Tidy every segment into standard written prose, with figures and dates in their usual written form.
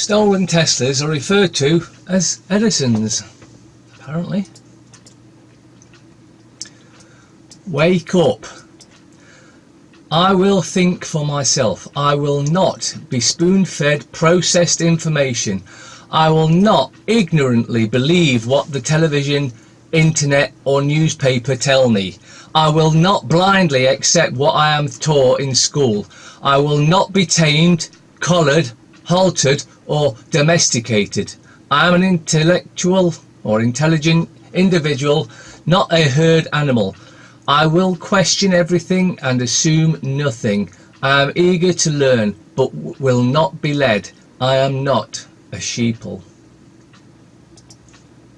Stolen Teslas are referred to as Edisons, apparently. Wake up. I will think for myself. I will not be spoon-fed processed information. I will not ignorantly believe what the television, internet or newspaper tell me. I will not blindly accept what I am taught in school. I will not be tamed, collared, haltered or domesticated. I am an intellectual or intelligent individual, not a herd animal. I will question everything and assume nothing. I am eager to learn, but will not be led. I am not a sheeple.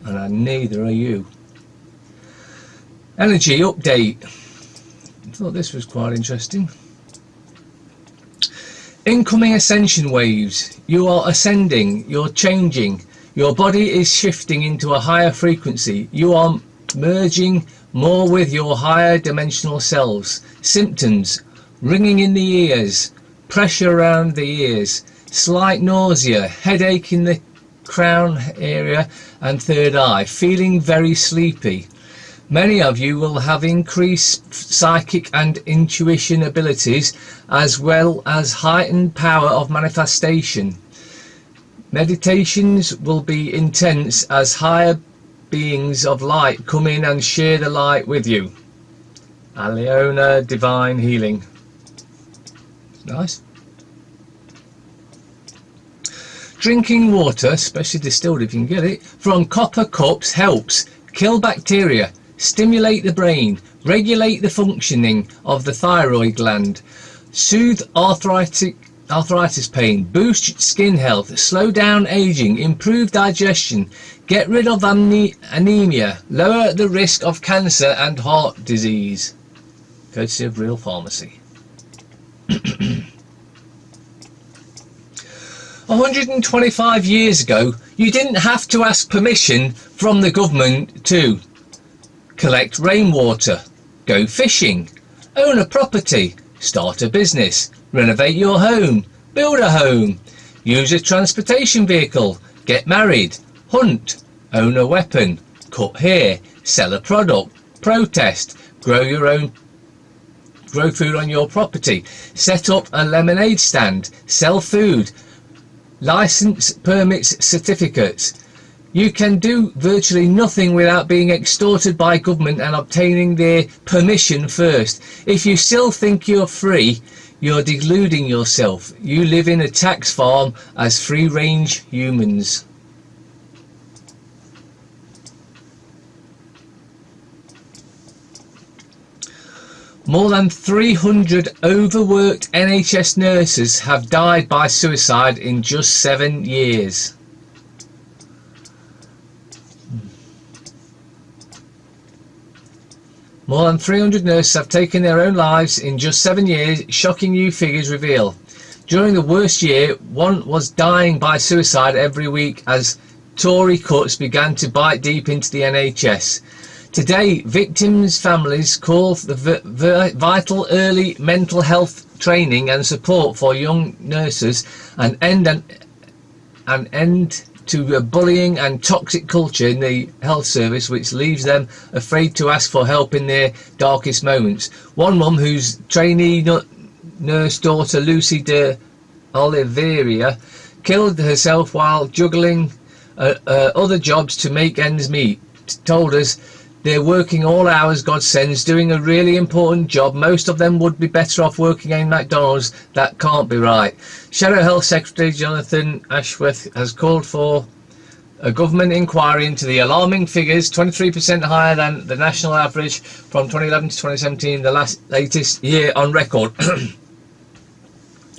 And neither are you. Energy update. I thought this was quite interesting. Incoming ascension waves. You are ascending, you're changing. Your body is shifting into a higher frequency. You are merging more with your higher dimensional selves. Symptoms: ringing in the ears, pressure around the ears, slight nausea, headache in the crown area and third eye, feeling very sleepy. Many of you will have increased psychic and intuition abilities as well as heightened power of manifestation. Meditations will be intense as higher beings of light come in and share the light with you. Aleona Divine Healing. Nice. Drinking water, especially distilled if you can get it, from copper cups helps kill bacteria, stimulate the brain, regulate the functioning of the thyroid gland, soothe arthritis pain, boost skin health, slow down aging, improve digestion, get rid of anemia, lower the risk of cancer and heart disease. Courtesy of Real Pharmacy. 125 years ago, you didn't have to ask permission from the government to collect rainwater, go fishing, own a property, start a business, renovate your home, build a home, use a transportation vehicle, get married, hunt, own a weapon, cut hair, sell a product, protest, grow food on your property, set up a lemonade stand, sell food, license, permits, certificates. You can do virtually nothing without being extorted by government and obtaining their permission first. If you still think you're free, you're deluding yourself. You live in a tax farm as free-range humans. More than 300 overworked NHS nurses have died by suicide in just 7 years. More than 300 nurses have taken their own lives in just 7 years, shocking new figures reveal. During the worst year, one was dying by suicide every week as Tory cuts began to bite deep into the NHS. Today, victims' families call for the vital early mental health training and support for young nurses, an end to bullying and toxic culture in the health service, which leaves them afraid to ask for help in their darkest moments. One mum, whose trainee nurse daughter Lucy de Oliveira killed herself while juggling other jobs to make ends meet, told us they're working all hours God sends, doing a really important job. Most of them would be better off working in McDonald's. That can't be right. Shadow Health Secretary Jonathan Ashworth has called for a government inquiry into the alarming figures, 23% higher than the national average from 2011 to 2017, the latest year on record.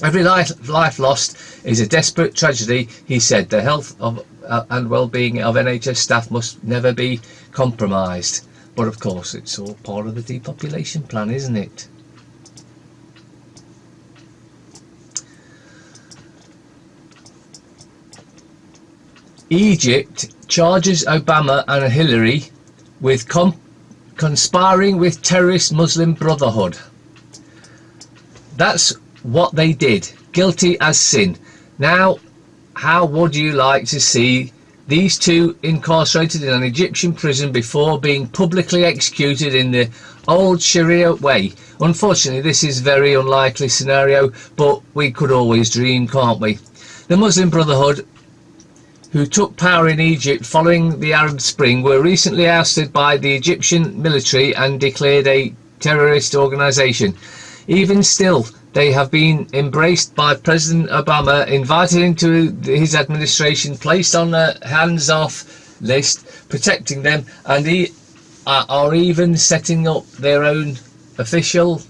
Every life lost is a desperate tragedy, he said. The health of and well-being of NHS staff must never be compromised. But of course, it's all part of the depopulation plan, isn't it? Egypt charges Obama and Hillary with conspiring with terrorist Muslim Brotherhood. That's what they did. Guilty as sin. Now, how would you like to see these two incarcerated in an Egyptian prison before being publicly executed in the old Sharia way? Unfortunately, this is a very unlikely scenario, but we could always dream, can't we? The Muslim Brotherhood, who took power in Egypt following the Arab Spring, were recently ousted by the Egyptian military and declared a terrorist organisation. Even still, they have been embraced by President Obama, invited into his administration, placed on a hands-off list, protecting them, and are even setting up their own official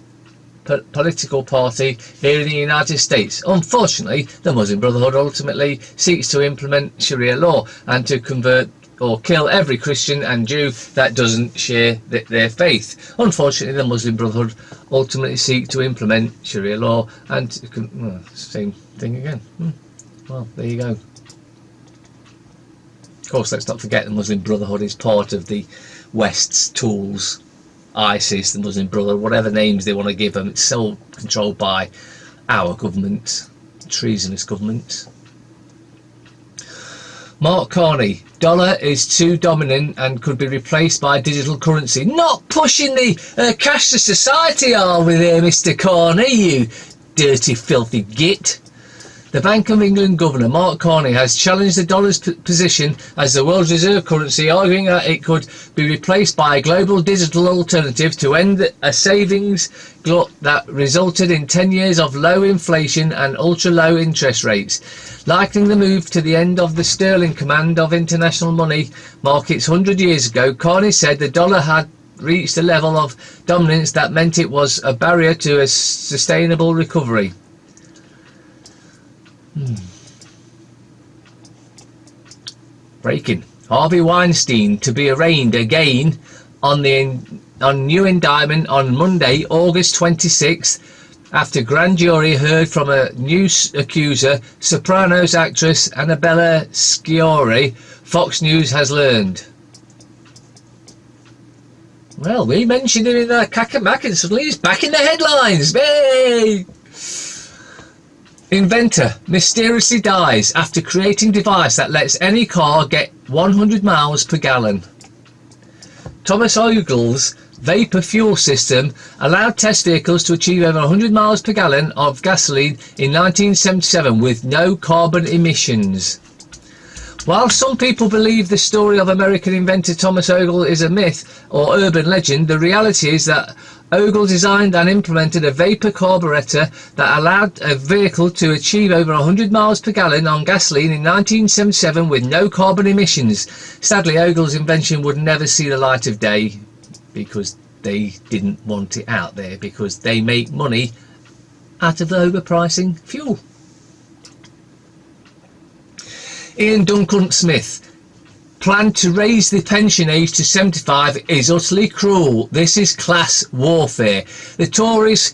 political party here in the United States. Unfortunately, the Muslim Brotherhood ultimately seeks to implement Sharia law and to convert or kill every Christian and Jew that doesn't share their faith. Unfortunately, the Muslim Brotherhood ultimately seek to implement Sharia law and same thing again. Well, there you go. Of course, let's not forget the Muslim Brotherhood is part of the West's tools, ISIS, the Muslim Brotherhood, whatever names they want to give them. It's still controlled by our government, treasonous government. Mark Carney, dollar is too dominant and could be replaced by digital currency. Not pushing the cashless society, are we there, Mr. Carney, you dirty, filthy git? The Bank of England Governor, Mark Carney, has challenged the dollar's position as the world's reserve currency, arguing that it could be replaced by a global digital alternative to end a savings glut that resulted in 10 years of low inflation and ultra-low interest rates. Likening the move to the end of the sterling command of international money markets 100 years ago, Carney said the dollar had reached a level of dominance that meant it was a barrier to a sustainable recovery. Breaking. Harvey Weinstein to be arraigned again on new indictment on Monday, August 26th, after grand jury heard from a new accuser, Sopranos actress Annabella Sciorra, Fox News has learned. Well, we mentioned him in that Cack-a-Mack and suddenly he's back in the headlines. Hey! Inventor mysteriously dies after creating device that lets any car get 100 miles per gallon. Thomas Ogle's vapor fuel system allowed test vehicles to achieve over 100 miles per gallon of gasoline in 1977 with no carbon emissions. While some people believe the story of American inventor Thomas Ogle is a myth or urban legend, the reality is that Ogle designed and implemented a vapor carburetor that allowed a vehicle to achieve over 100 miles per gallon on gasoline in 1977 with no carbon emissions. Sadly, Ogle's invention would never see the light of day because they didn't want it out there, because they make money out of overpricing fuel. Iain Duncan Smith. Plan to raise the pension age to 75 is utterly cruel. This is class warfare. The Tories'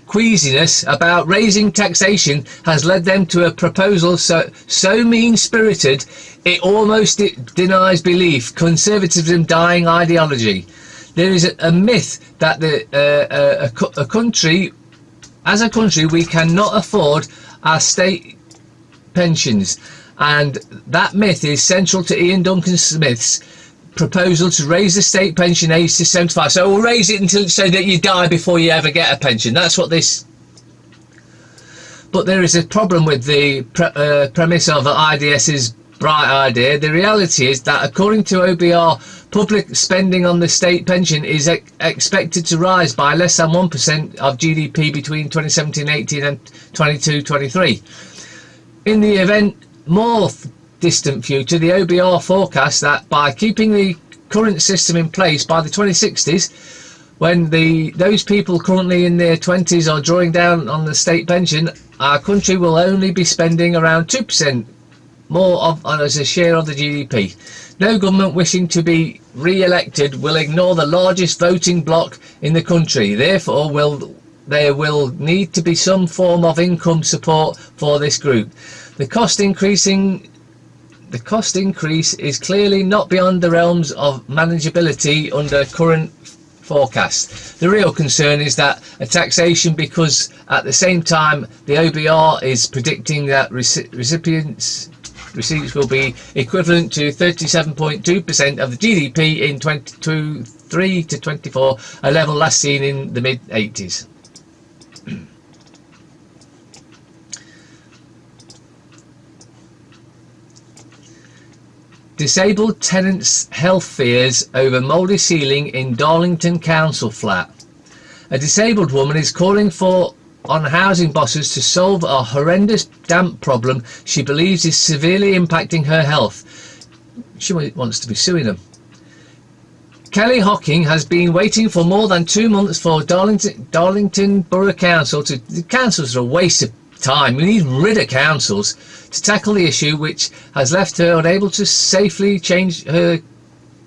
queasiness about raising taxation has led them to a proposal so mean-spirited it almost denies belief. Conservatism dying ideology. There is a myth that as a country we cannot afford our state pensions. And that myth is central to Iain Duncan Smith's proposal to raise the state pension age to 75. So we'll raise it until so that you die before you ever get a pension. That's what this... But there is a problem with the premise of IDS's bright idea. The reality is that according to OBR, public spending on the state pension is expected to rise by less than 1% of GDP between 2017-18 and 22-23. In the event more distant future, the OBR forecasts that by keeping the current system in place by the 2060s, when those people currently in their 20s are drawing down on the state pension, our country will only be spending around 2% more as a share of the GDP. No government wishing to be re-elected will ignore the largest voting bloc in the country. Therefore, there will need to be some form of income support for this group. The cost increase is clearly not beyond the realms of manageability under current forecast. The real concern is that a taxation, because at the same time the OBR is predicting that receipts will be equivalent to 37.2% of the GDP in 2023 to 24, a level last seen in the mid-80s. Disabled tenants' health fears over mouldy ceiling in Darlington Council flat. A disabled woman is calling on housing bosses to solve a horrendous damp problem she believes is severely impacting her health. She wants to be suing them. Kelly Hocking has been waiting for more than 2 months for Darlington Borough Council to... The councils are a waste of time. We need rid of councils to tackle the issue, which has left her unable to safely change her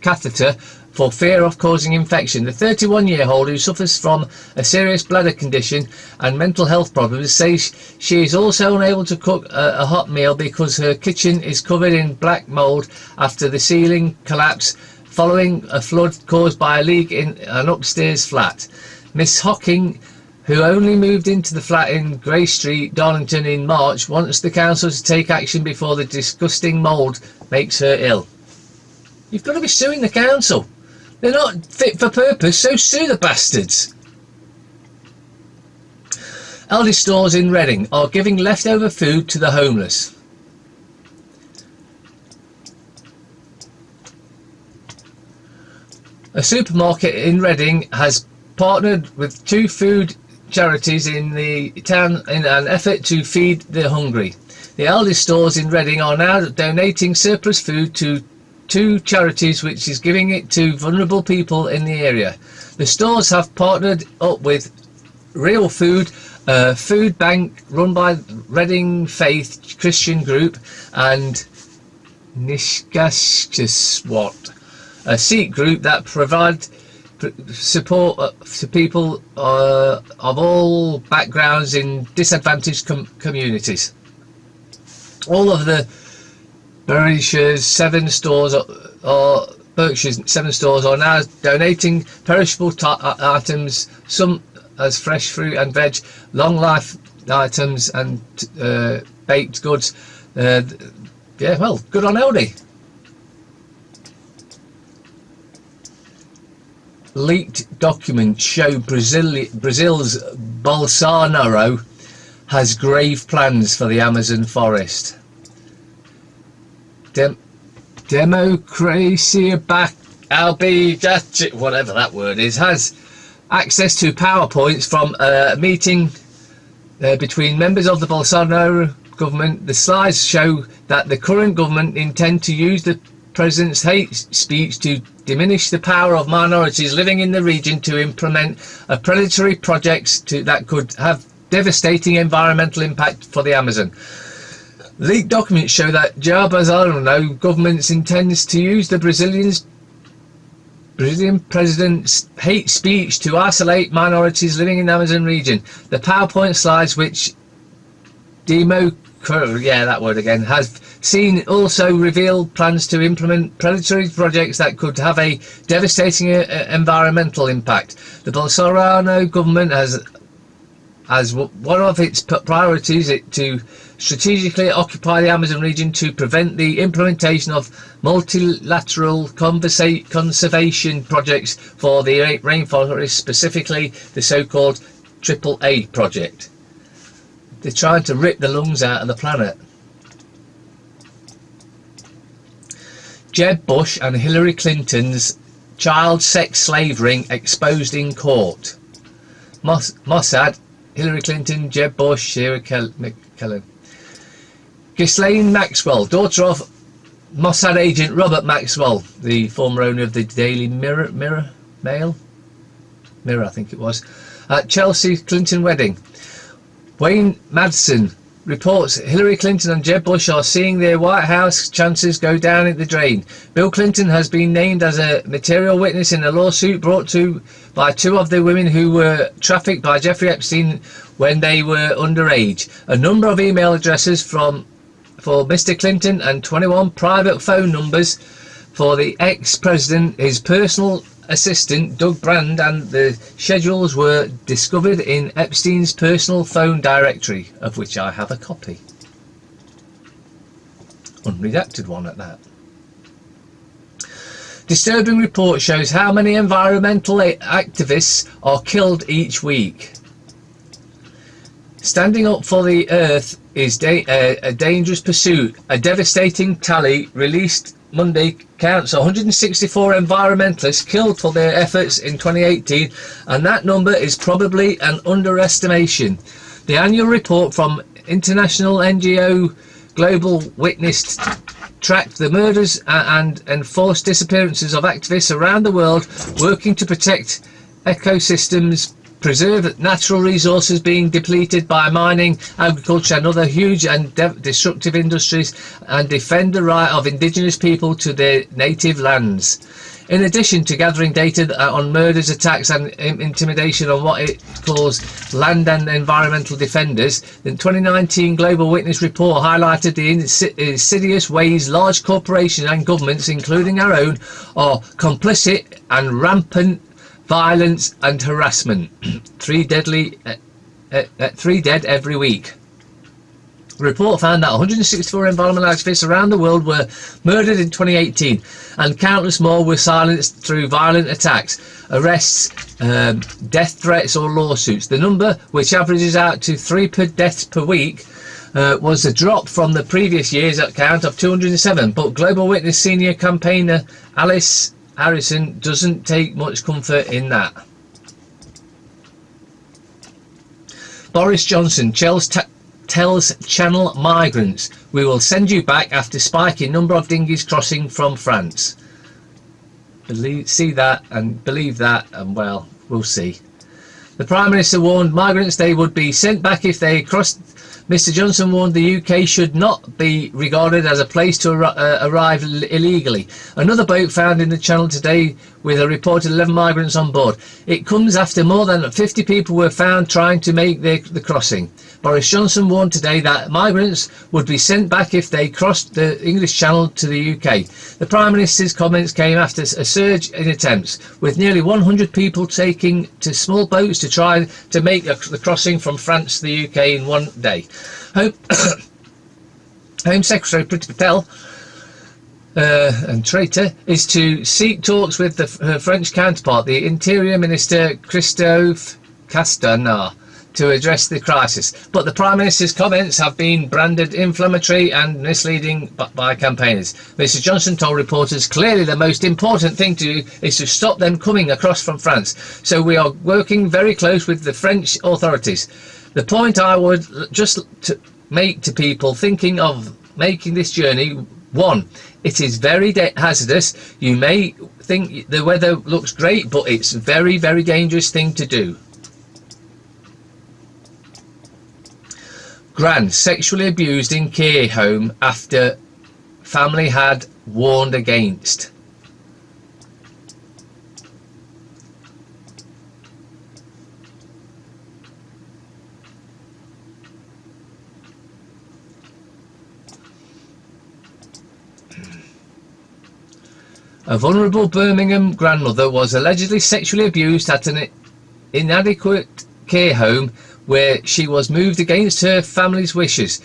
catheter for fear of causing infection. The 31-year-old, who suffers from a serious bladder condition and mental health problems, says she is also unable to cook a hot meal because her kitchen is covered in black mould after the ceiling collapse following a flood caused by a leak in an upstairs flat. Miss Hocking, who only moved into the flat in Grey Street, Darlington in March, wants the council to take action before the disgusting mould makes her ill. You've got to be suing the council. They're not fit for purpose, so sue the bastards. Aldi stores in Reading are giving leftover food to the homeless. A supermarket in Reading has partnered with 2 food charities in the town in an effort to feed the hungry. The Aldi stores in Reading are now donating surplus food to 2 charities, which is giving it to vulnerable people in the area. The stores have partnered up with Real Food, a food bank run by Reading Faith Christian Group, and Nishkashkaswat, a Sikh group that provide support to people of all backgrounds in disadvantaged communities. All of the Berkshire's 7 stores are now donating perishable items, some as fresh fruit and veg, long life items and baked goods. Yeah, well, good on Aldi. Leaked documents show Brazil's Bolsonaro has grave plans for the Amazon forest. Democracy back, whatever that word is, has access to PowerPoints from a meeting between members of the Bolsonaro government. The slides show that the current government intend to use the president's hate speech to diminish the power of minorities living in the region to implement a predatory project that could have devastating environmental impact for the Amazon. Leaked documents show that Jair Bolsonaro government intends to use the Brazilian president's hate speech to isolate minorities living in the Amazon region. The PowerPoint slides, which has seen, also reveal plans to implement predatory projects that could have a devastating environmental impact. The Bolsonaro government has as one of its priorities to strategically occupy the Amazon region to prevent the implementation of multilateral conservation projects for the rainforest, specifically the so-called AAA project. They're trying to rip the lungs out of the planet. Jeb Bush and Hillary Clinton's child sex slave ring exposed in court. Mossad, Hillary Clinton, Jeb Bush, Sarah Kellen. Ghislaine Maxwell, daughter of Mossad agent Robert Maxwell, the former owner of the Daily Mirror, I think it was, at Chelsea Clinton wedding. Wayne Madsen reports Hillary Clinton and Jeb Bush are seeing their White House chances go down in the drain. Bill Clinton has been named as a material witness in a lawsuit brought to by 2 of the women who were trafficked by Jeffrey Epstein when they were underage. A number of email addresses for Mr. Clinton and 21 private phone numbers for the ex-president, his personal assistant Doug Brand, and the schedules were discovered in Epstein's personal phone directory, of which I have a copy. Unredacted one at that. Disturbing report shows how many environmental activists are killed each week. Standing up for the earth is a dangerous pursuit. A devastating tally released Monday counts 164 environmentalists killed for their efforts in 2018, and that number is probably an underestimation. The annual report from international NGO Global Witness tracked the murders and enforced disappearances of activists around the world working to protect ecosystems, preserve natural resources being depleted by mining, agriculture and other huge and destructive industries, and defend the right of indigenous people to their native lands. In addition to gathering data on murders, attacks and intimidation on what it calls land and environmental defenders, the 2019 Global Witness report highlighted the insidious ways large corporations and governments, including our own, are complicit and rampant violence and harassment. 3 dead every week. The report found that 164 environmental activists around the world were murdered in 2018, and countless more were silenced through violent attacks, arrests, death threats or lawsuits. The number, which averages out to 3 deaths per week, was a drop from the previous year's count of 207, but Global Witness senior campaigner Alice Harrison doesn't take much comfort in that. Boris Johnson tells Channel migrants, "We will send you back," after spike in number of dinghies crossing from France. See that and believe that, and well, we'll see. The Prime Minister warned migrants they would be sent back if they crossed. Mr Johnson warned the UK should not be regarded as a place to arrive illegally. Another boat found in the Channel today with a reported 11 migrants on board. It comes after more than 50 people were found trying to make the crossing. Boris Johnson warned today that migrants would be sent back if they crossed the English Channel to the UK. The Prime Minister's comments came after a surge in attempts, with nearly 100 people taking to small boats to try to make the crossing from France to the UK in one day. Home Secretary Priti Patel, and traitor, is to seek talks with her French counterpart, the Interior Minister Christophe Castaner, to address the crisis, but the Prime Minister's comments have been branded inflammatory and misleading by campaigners. Mr Johnson told reporters, "Clearly the most important thing to do is to stop them coming across from France, so we are working very close with the French authorities. The point I would just make to people thinking of making this journey: 1, it is very hazardous. You may think the weather looks great, but it's a very, very dangerous thing to do." Gran sexually abused in care home after family had warned against. A vulnerable Birmingham grandmother was allegedly sexually abused at an inadequate care home where she was moved against her family's wishes.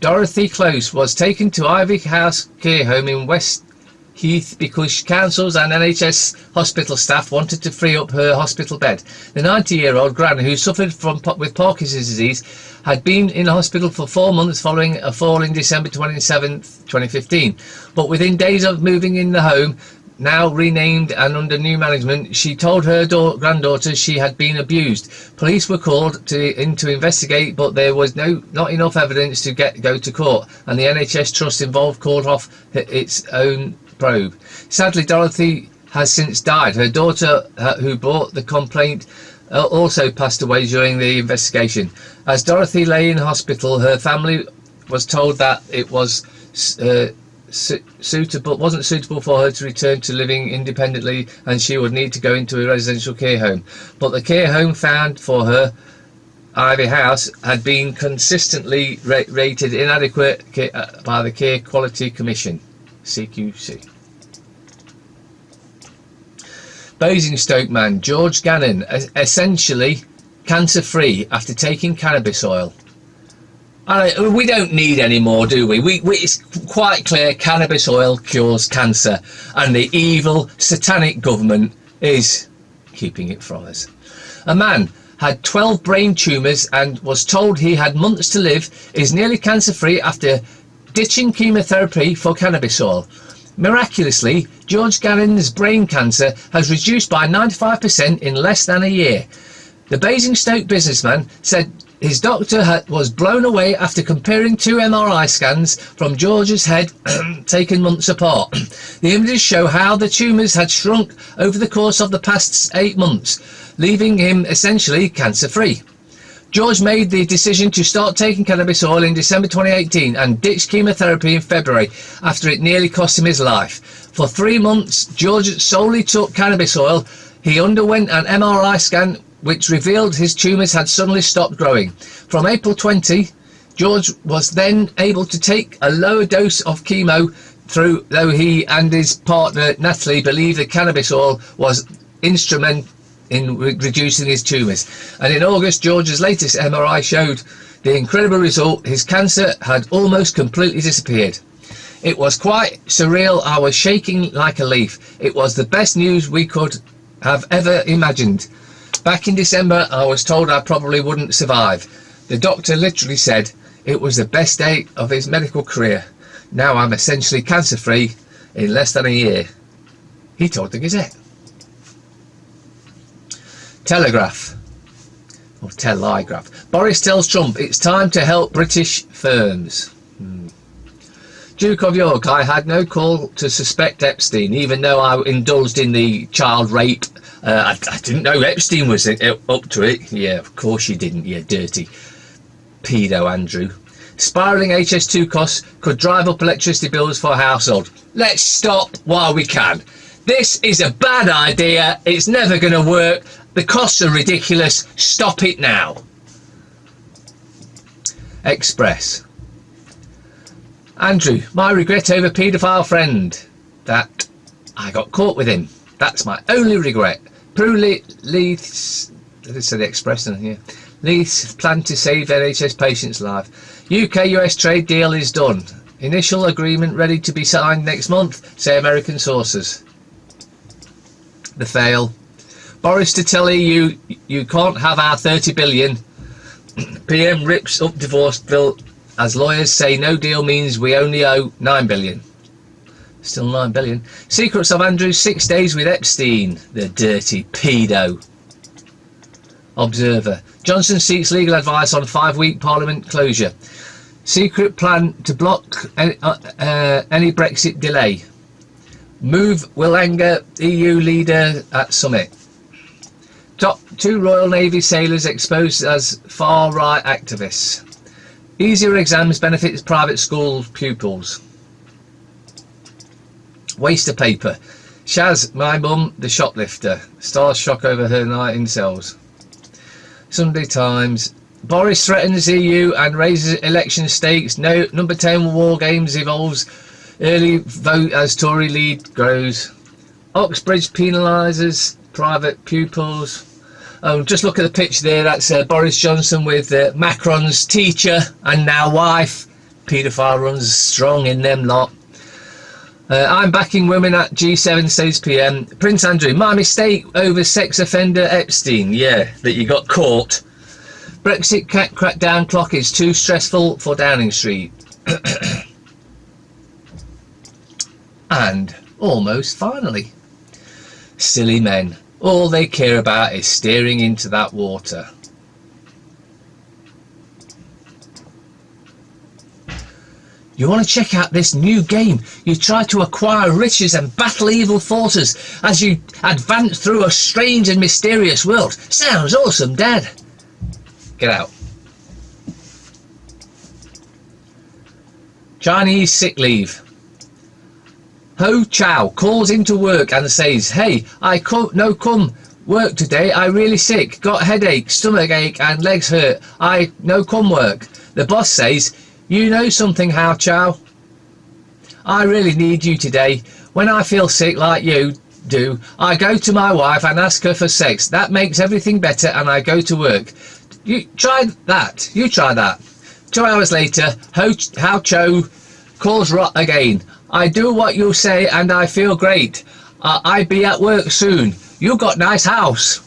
Dorothy Close was taken to Ivy House Care Home in West Heath because councils and NHS hospital staff wanted to free up her hospital bed. The 90-year-old Gran, who suffered with Parkinson's disease, had been in hospital for 4 months following a fall in December 27, 2015. But within days of moving in the home, now renamed and under new management, she told her granddaughter she had been abused. Police were called to investigate, but there was not enough evidence to go to court, and the NHS trust involved called off its own probe. Sadly, Dorothy has since died. Her daughter, who brought the complaint, also passed away during the investigation. As Dorothy lay in hospital, her family was told that it was wasn't suitable for her to return to living independently, and she would need to go into a residential care home. But the care home found for her, Ivy House, had been consistently rated inadequate by the Care Quality Commission, CQC. Basingstoke man George Gannon, essentially cancer-free after taking cannabis oil. We don't need any more, do we? It's quite clear cannabis oil cures cancer, and the evil, satanic government is keeping it from us. A man had 12 brain tumours and was told he had months to live, is nearly cancer-free after ditching chemotherapy for cannabis oil. Miraculously, George Gannon's brain cancer has reduced by 95% in less than a year. The Basingstoke businessman said his doctor was blown away after comparing 2 MRI scans from George's head taken months apart. The images show how the tumours had shrunk over the course of the past 8 months, leaving him essentially cancer-free. George made the decision to start taking cannabis oil in December 2018 and ditched chemotherapy in February after it nearly cost him his life. For 3 months, George solely took cannabis oil. He underwent an MRI scan which revealed his tumours had suddenly stopped growing. From April 20, George was then able to take a lower dose of chemo, though he and his partner Natalie believe the cannabis oil was instrumental in reducing his tumours. And in August, George's latest MRI showed the incredible result. His cancer had almost completely disappeared. It was quite surreal. I was shaking like a leaf. It was the best news we could have ever imagined. Back in December, I was told I probably wouldn't survive. The doctor literally said it was the best day of his medical career. Now I'm essentially cancer-free in less than a year. He told the Gazette. Telegraph. Or Telegraph. Boris tells Trump it's time to help British firms. Duke of York, I had no call to suspect Epstein, even though I indulged in the child rape. I didn't know Epstein was up to it. Yeah, of course you didn't, you dirty pedo Andrew. Spiralling HS2 costs could drive up electricity bills for a household. Let's stop while we can. This is a bad idea. It's never going to work. The costs are ridiculous. Stop it now. Express. Andrew, my regret over paedophile friend. That I got caught with him. That's my only regret. Prue Leith's, this is the Express, yeah. Leith's plan to save NHS patients' life. UK-US trade deal is done. Initial agreement ready to be signed next month, say American sources. The fail. Boris to tell EU you can't have our 30 billion. PM rips up divorce bill as lawyers say no deal means we only owe 9 billion. Still 9 billion. Secrets of Andrew's 6 days with Epstein, the dirty pedo. Observer. Johnson seeks legal advice on 5-week parliament closure. Secret plan to block any Brexit delay. Move will anger EU leader at summit. Top 2 Royal Navy sailors exposed as far-right activists. Easier exams benefits private school pupils. Waste of paper. Shaz, my mum, the shoplifter. Stars shock over her night in cells. Sunday Times. Boris threatens EU and raises election stakes. No, number 10 war games evolves. Early vote as Tory lead grows. Oxbridge penalises private pupils. Oh, just look at the picture there. That's Boris Johnson with Macron's teacher and now wife. Paedophile runs strong in them lot. I'm backing women at G7, says PM. Prince Andrew, my mistake over sex offender Epstein. Yeah, that you got caught. Brexit crackdown clock is too stressful for Downing Street. And almost finally. Silly men. All they care about is steering into that water. You want to check out this new game? You try to acquire riches and battle evil forces as you advance through a strange and mysterious world. Sounds awesome, Dad. Get out. Chinese sick leave. Ho Chow calls into work and says, hey, I come work today. I really sick. Got headache, stomach ache and legs hurt. I no come work. The boss says, you know something, How Chow? I really need you today. When I feel sick like you, do. I go to my wife and ask her for sex. That makes everything better, and I go to work. You try that. You try that. 2 hours later, How Cho calls Rot again. I do what you say and I feel great. I be at work soon. You got nice house.